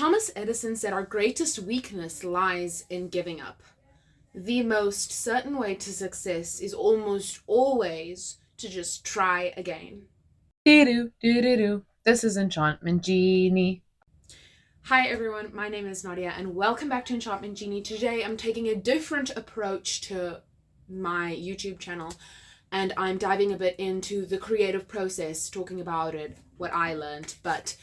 Thomas Edison said our greatest weakness lies in giving up. The most certain way to success is almost always to just try again. Do. This is Enchantment Genie. Hi everyone, my name is Nadia and welcome back to Enchantment Genie. Today I'm taking a different approach to my YouTube channel and I'm diving a bit into the creative process, talking about it, what I learned. But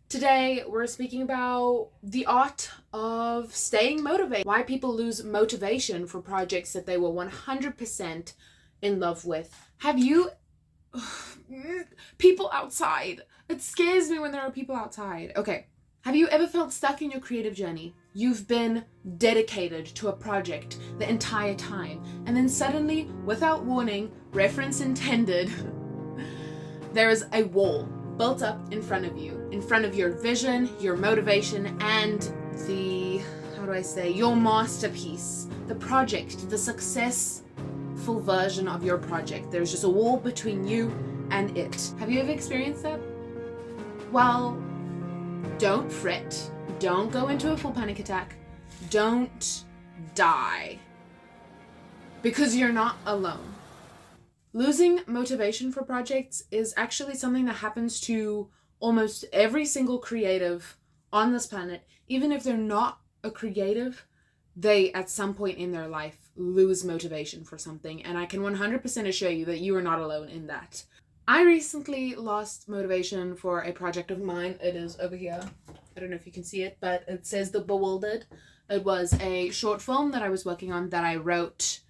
today we're speaking about the art of staying motivated, why people lose motivation for projects that they were 100% in love with. Have you people outside. It scares me when there are people outside. Okay. Have you ever felt stuck in your creative journey? You've been dedicated to a project the entire time, and then suddenly, without warning, reference intended, there is a wall built up in front of you, in front of your vision, your motivation, and your masterpiece, the project, the successful version of your project. There's just a wall between you and it. Have you ever experienced that? Well, don't fret. Don't go into a full panic attack. Don't die. Because you're not alone. Losing motivation for projects is actually something that happens to almost every single creative on this planet. Even if they're not a creative, they at some point in their life lose motivation for something. And I can 100% assure you that you are not alone in that. I recently lost motivation for a project of mine. It is over here. I don't know if you can see it, but it says The Bewildered. It was a short film that I was working on that I wrote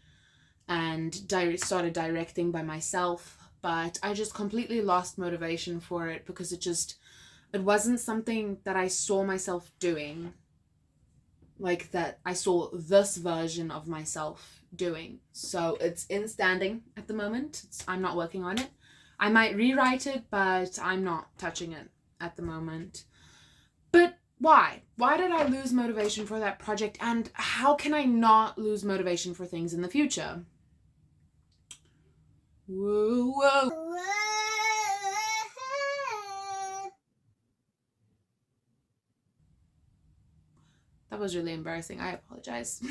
and started directing by myself, but I just completely lost motivation for it because it wasn't something that I saw myself doing, like that I saw this version of myself doing. So it's in standing at the moment. I'm not working on it. I might rewrite it, but I'm not touching it at the moment. But why? Why did I lose motivation for that project? And how can I not lose motivation for things in the future? Whoa, whoa. That was really embarrassing. I apologize.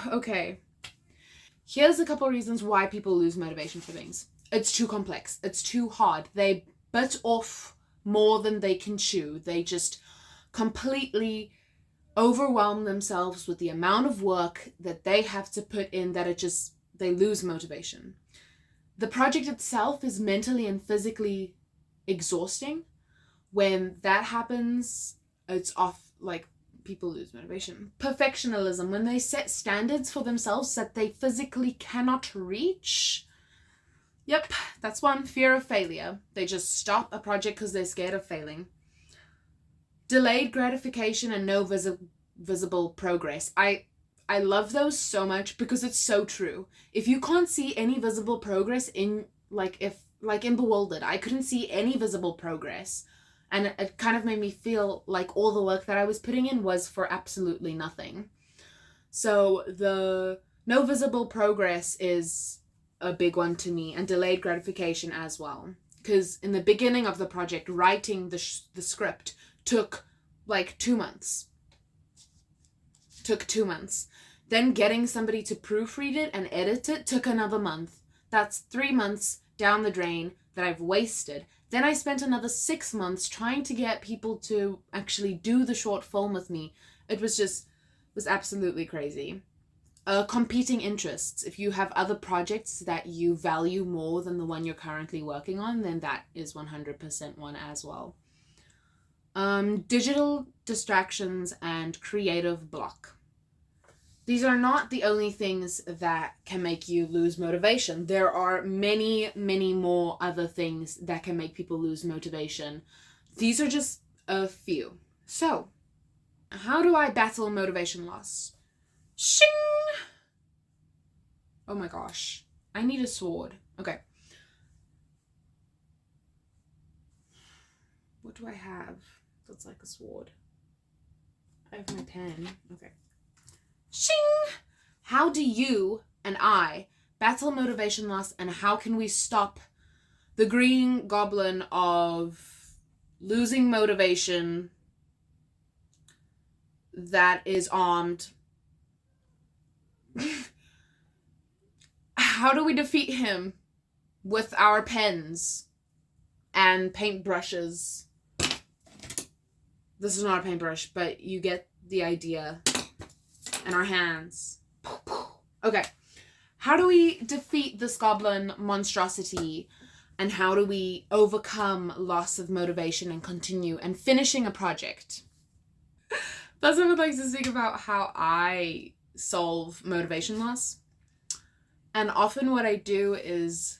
Okay. Here's a couple reasons why people lose motivation for things. It's too complex. It's too hard. They bit off more than they can chew. They just completely overwhelm themselves with the amount of work that they have to put in that they lose motivation. The project itself is mentally and physically exhausting. When that happens, it's off, like, people lose motivation. Perfectionism, when they set standards for themselves that they physically cannot reach. Yep, that's one. Fear of failure. They just stop a project because they're scared of failing. Delayed gratification and no visible progress. I love those so much because it's so true. If you can't see any visible progress in Bewildered, I couldn't see any visible progress. And it kind of made me feel like all the work that I was putting in was for absolutely nothing. So the no visible progress is a big one to me, and delayed gratification as well. Because in the beginning of the project, writing the script took like 2 months. Then getting somebody to proofread it and edit it took another month. That's 3 months down the drain that I've wasted. Then I spent another 6 months trying to get people to actually do the short film with me. It was absolutely crazy. Competing interests. If you have other projects that you value more than the one you're currently working on, then that is 100% one as well. Digital distractions and creative block. These are not the only things that can make you lose motivation. There are many, many more other things that can make people lose motivation. These are just a few. So, how do I battle motivation loss? Shing! Oh my gosh. I need a sword. Okay. What do I have that's like a sword? I have my pen. Okay. Shing! How do you and I battle motivation loss, and how can we stop the green goblin of losing motivation that is armed. How do we defeat him? With our pens and paintbrushes. This is not a paintbrush, but you get the idea. And our hands. Okay. How do we defeat this goblin monstrosity? And how do we overcome loss of motivation and continue and finishing a project? First, I would like to speak about how I solve motivation loss. And often what I do is,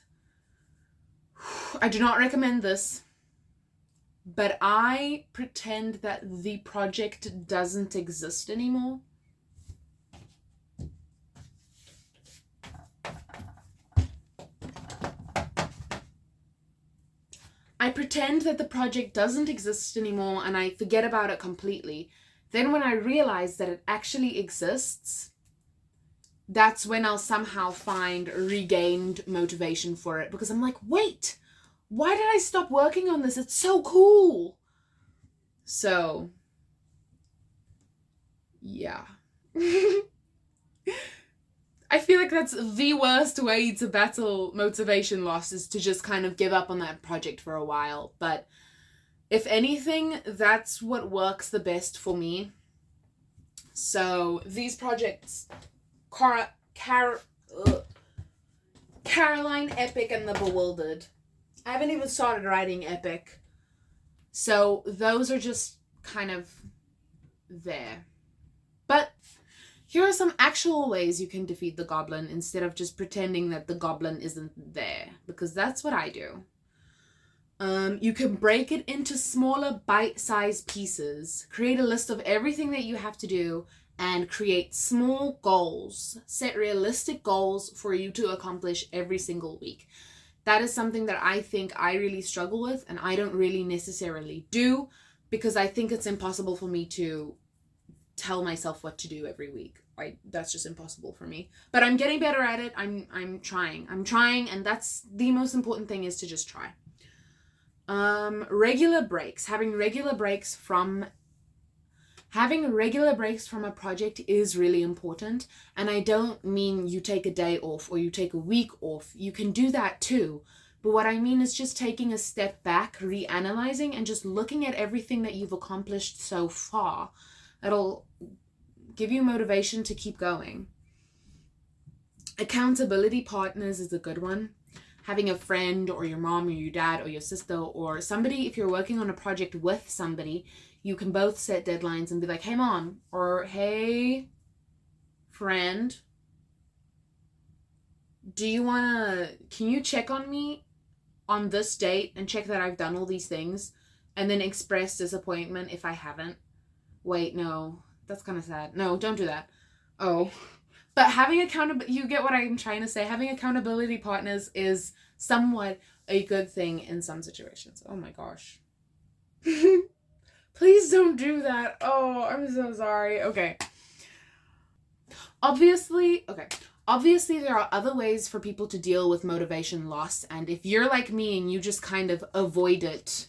I do not recommend this, but I pretend that the project doesn't exist anymore. I pretend that the project doesn't exist anymore and I forget about it completely. Then when I realize that it actually exists, that's when I'll somehow find regained motivation for it, because I'm like, wait, why did I stop working on this? It's so cool. So, yeah. I feel like that's the worst way to battle motivation loss, is to just kind of give up on that project for a while. But if anything, that's what works the best for me. So these projects, Caroline, Epic, and The Bewildered. I haven't even started writing Epic. So those are just kind of there. But here are some actual ways you can defeat the goblin instead of just pretending that the goblin isn't there, because that's what I do. You can break it into smaller bite-sized pieces. Create a list of everything that you have to do and create small goals. Set realistic goals for you to accomplish every single week. That is something that I think I really struggle with, and I don't really necessarily do, because I think it's impossible for me to tell myself what to do every week. That's just impossible for me. But I'm getting better at it. I'm trying, and that's the most important thing, is to just try. Regular breaks. Having regular breaks from a project is really important. And I don't mean you take a day off or you take a week off. You can do that too. But what I mean is just taking a step back, reanalyzing, and just looking at everything that you've accomplished so far. It'll give you motivation to keep going. Accountability partners is a good one. Having a friend or your mom or your dad or your sister or somebody, if you're working on a project with somebody, you can both set deadlines and be like, hey mom, or hey friend, can you check on me on this date and check that I've done all these things, and then express disappointment if I haven't. Wait, no, that's kind of sad. No, don't do that. Oh, but having you get what I'm trying to say. Having accountability partners is somewhat a good thing in some situations. Oh my gosh. Please don't do that. Oh, I'm so sorry. Okay. Obviously, there are other ways for people to deal with motivation loss. And if you're like me and you just kind of avoid it,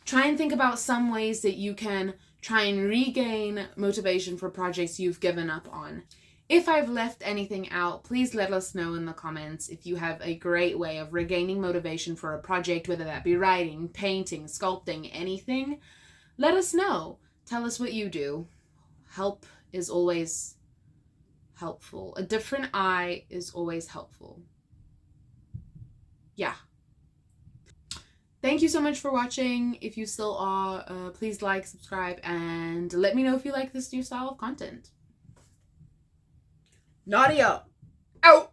try and think about some ways that you can try and regain motivation for projects you've given up on. If I've left anything out, please let us know in the comments if you have a great way of regaining motivation for a project, whether that be writing, painting, sculpting, anything. Let us know. Tell us what you do. Help is always helpful. A different eye is always helpful. Yeah. Thank you so much for watching. If you still are, please like, subscribe, and let me know if you like this new style of content. Nadia, out!